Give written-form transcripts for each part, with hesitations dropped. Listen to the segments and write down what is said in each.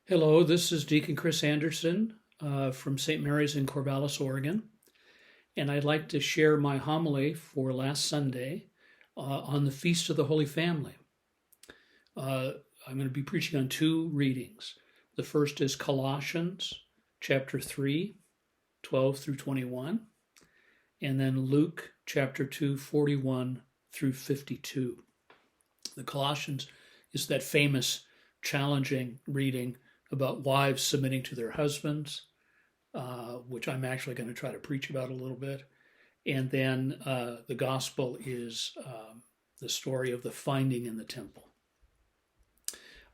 Hello, this is Deacon Chris Anderson from St. Mary's in Corvallis, Oregon, and I'd like to share my homily for last Sunday on the Feast of the Holy Family. I'm going to be preaching on two readings. The first is Colossians chapter 3, 12 through 21, and then Luke chapter 2, 41 through 52. The Colossians is that famous, challenging reading about wives submitting to their husbands, which I'm actually going to try to preach about a little bit. And then the gospel is the story of the finding in the temple.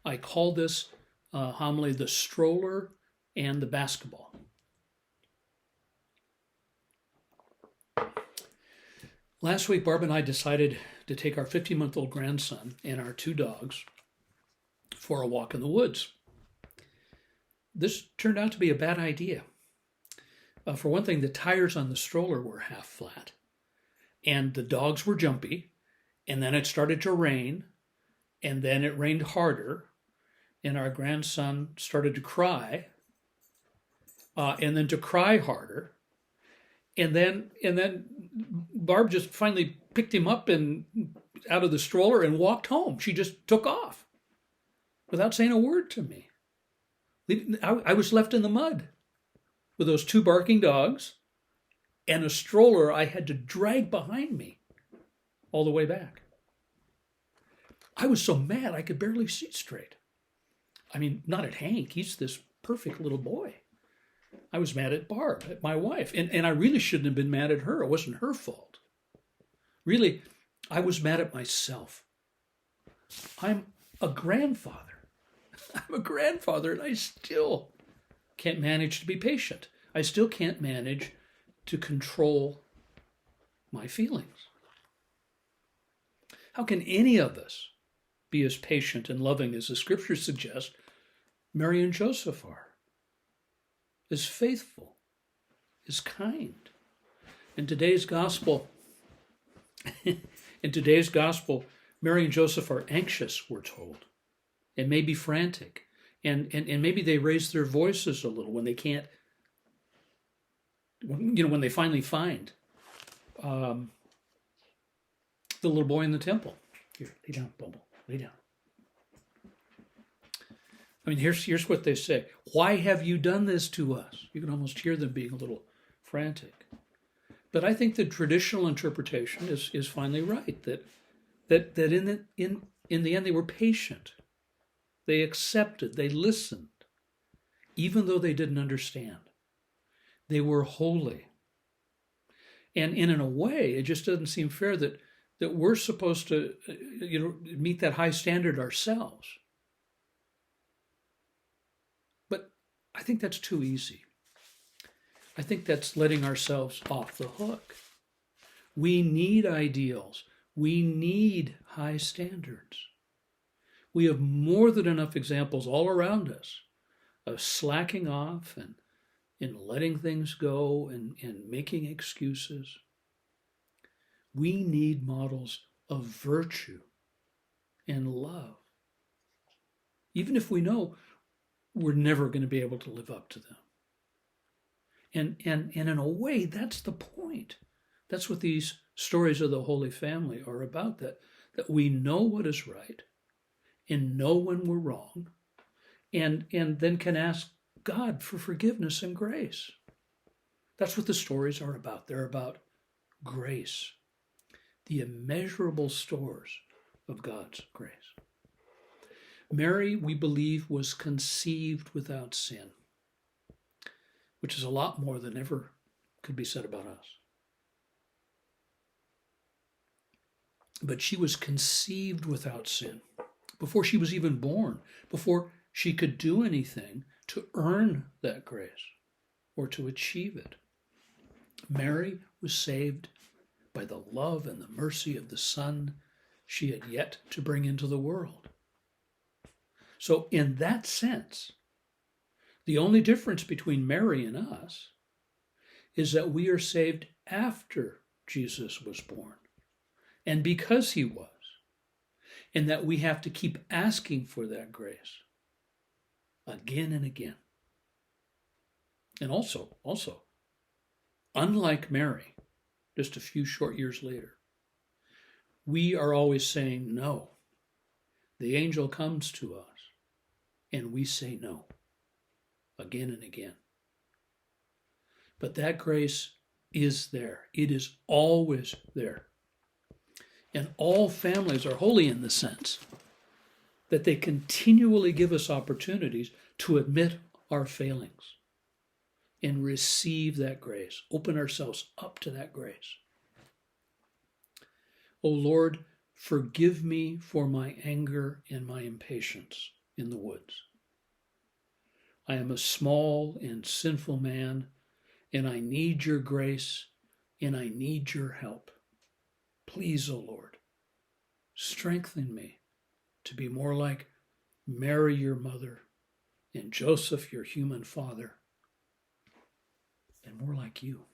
I call this homily the stroller and the basketball. Last week, Barb and I decided to take our 15-month-old grandson and our two dogs for a walk in the woods. This turned out to be a bad idea. For one thing, the tires on the stroller were half flat, and the dogs were jumpy, and then it started to rain, and then it rained harder, and our grandson started to cry, and then to cry harder, and then Barb just finally picked him up and out of the stroller and walked home. She just took off without saying a word to me. I was left in the mud with those two barking dogs and a stroller I had to drag behind me all the way back. I was so mad I could barely see straight. I mean, not at Hank. He's this perfect little boy. I was mad at Barb, at my wife. And I really shouldn't have been mad at her. It wasn't her fault. Really, I was mad at myself. I'm a grandfather. I'm a grandfather, and I still can't manage to be patient. I still can't manage to control my feelings. How can any of us be as patient and loving as the scriptures suggest Mary and Joseph are? As faithful, as kind. In today's gospel, Mary and Joseph are anxious, we're told, and maybe frantic, and maybe they raise their voices a little when they can't, when they finally find the little boy in the temple. Here, lay down, Bumble, lay down. I mean, here's what they say. Why have you done this to us? You can almost hear them being a little frantic. But I think the traditional interpretation is finally right, that in the end they were patient. They accepted, they listened, even though they didn't understand. They were holy. And in a way, it just doesn't seem fair that we're supposed to meet that high standard ourselves. But I think that's too easy. I think that's letting ourselves off the hook. We need ideals. We need high standards. We have more than enough examples all around us of slacking off and letting things go and making excuses. We need models of virtue and love, even if we know we're never going to be able to live up to them. And in a way, that's the point. That's what these stories of the Holy Family are about, that we know what is right and know when we're wrong, and then can ask God for forgiveness and grace. That's what the stories are about. They're about grace, the immeasurable stores of God's grace. Mary, we believe, was conceived without sin, which is a lot more than ever could be said about us. But she was conceived without sin before she was even born, before she could do anything to earn that grace or to achieve it. Mary was saved by the love and the mercy of the Son she had yet to bring into the world. So in that sense, the only difference between Mary and us is that we are saved after Jesus was born, and because he was, and that we have to keep asking for that grace. again and again. And also, unlike Mary, just a few short years later, we are always saying no. The angel comes to us and we say no again and again. But that grace is there. It is always there. And all families are holy in the sense that they continually give us opportunities to admit our failings and receive that grace, open ourselves up to that grace. O Lord, forgive me for my anger and my impatience in the woods. I am a small and sinful man, and I need your grace, and I need your help. Please, O Lord, strengthen me to be more like Mary, your mother, and Joseph, your human father, and more like you.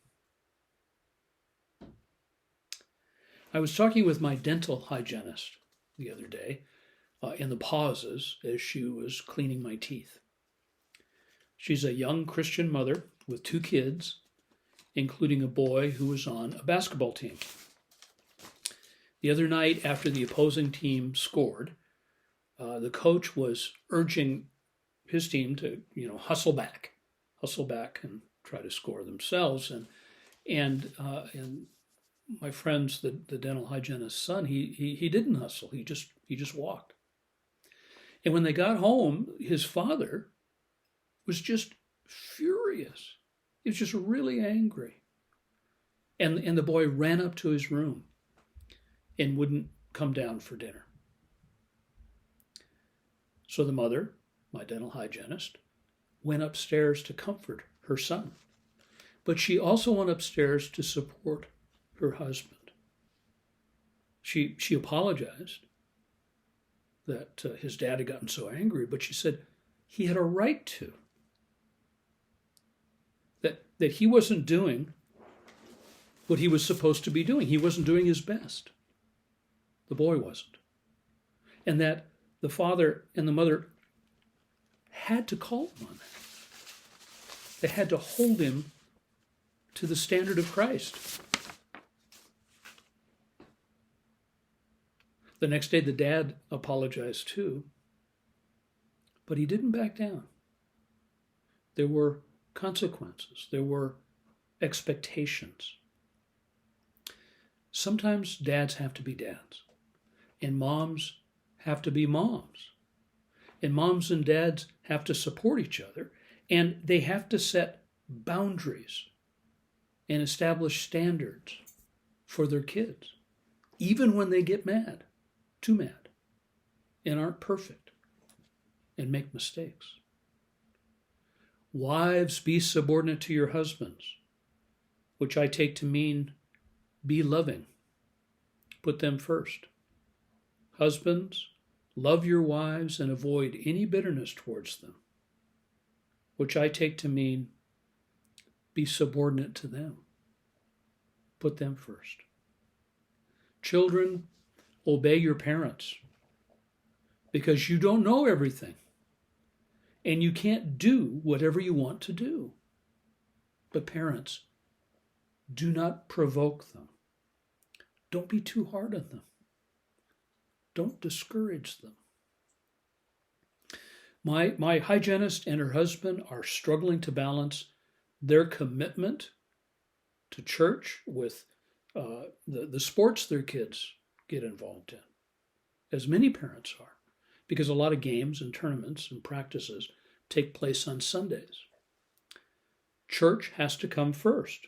I was talking with my dental hygienist the other day in the pauses as she was cleaning my teeth. She's a young Christian mother with 2 kids, including a boy who was on a basketball team. The other night, after the opposing team scored, the coach was urging his team to, hustle back and try to score themselves. And my friend's the dental hygienist's son. He didn't hustle. He just walked. And when they got home, his father was just furious. He was just really angry. And the boy ran up to his room and wouldn't come down for dinner. So the mother, my dental hygienist, went upstairs to comfort her son. But she also went upstairs to support her husband. She apologized that his dad had gotten so angry, but she said he had a right to. That he wasn't doing what he was supposed to be doing. He wasn't doing his best. The boy wasn't. And that the father and the mother had to call him on that. They had to hold him to the standard of Christ. The next day, the dad apologized too, but he didn't back down. There were consequences. There were expectations. Sometimes dads have to be dads, and moms have to be moms. And moms and dads have to support each other, and they have to set boundaries and establish standards for their kids, even when they get mad, too mad, and aren't perfect, and make mistakes. Wives, be subordinate to your husbands, which I take to mean be loving. Put them first. Husbands, love your wives and avoid any bitterness towards them, which I take to mean be subordinate to them. Put them first. Children, obey your parents because you don't know everything and you can't do whatever you want to do. But parents, do not provoke them. Don't be too hard on them. Don't discourage them. My hygienist and her husband are struggling to balance their commitment to church with the sports their kids get involved in, as many parents are, because a lot of games and tournaments and practices take place on Sundays. Church has to come first,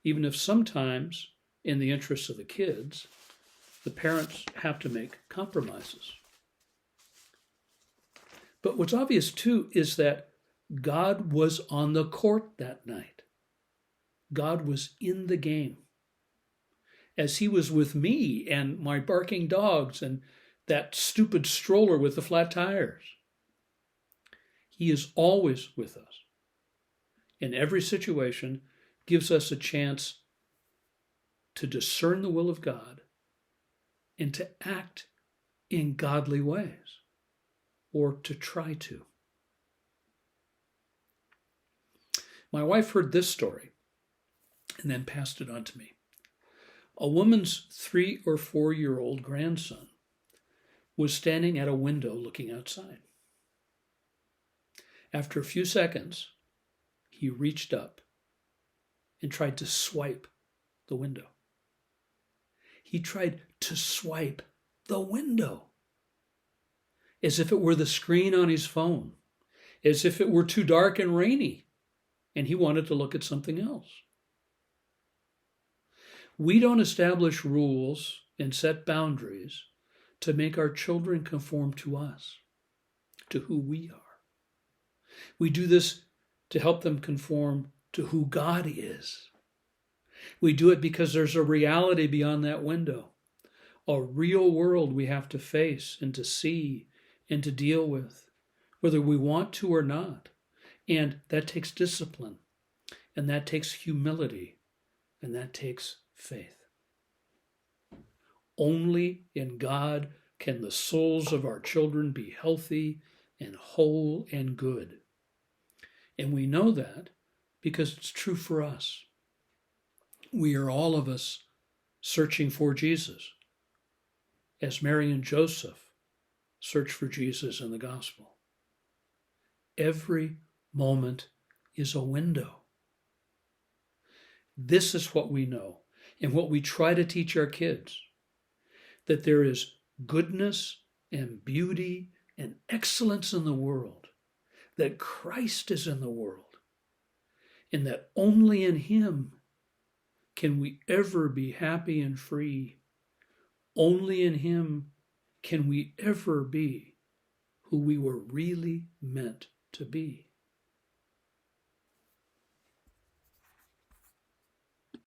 even if sometimes, in the interests of the kids, the parents have to make compromises. But what's obvious too is that God was on the court that night. God was in the game. As he was with me and my barking dogs and that stupid stroller with the flat tires. He is always with us. In every situation, gives us a chance to discern the will of God and to act in godly ways, or to try to. My wife heard this story and then passed it on to me. A woman's 3 or 4-year-old grandson was standing at a window looking outside. After a few seconds, he reached up and tried to swipe the window. He tried to swipe the window as if it were the screen on his phone, as if it were too dark and rainy, and he wanted to look at something else. We don't establish rules and set boundaries to make our children conform to us, to who we are. We do this to help them conform to who God is. We do it because there's a reality beyond that window, a real world we have to face and to see and to deal with, whether we want to or not. And that takes discipline, and that takes humility, and that takes faith. Only in God can the souls of our children be healthy and whole and good. And we know that because it's true for us. We are all of us searching for Jesus, as Mary and Joseph search for Jesus in the gospel. Every moment is a window. This is what we know and what we try to teach our kids, that there is goodness and beauty and excellence in the world, that Christ is in the world, and that only in Him can we ever be happy and free. Only in Him can we ever be who we were really meant to be.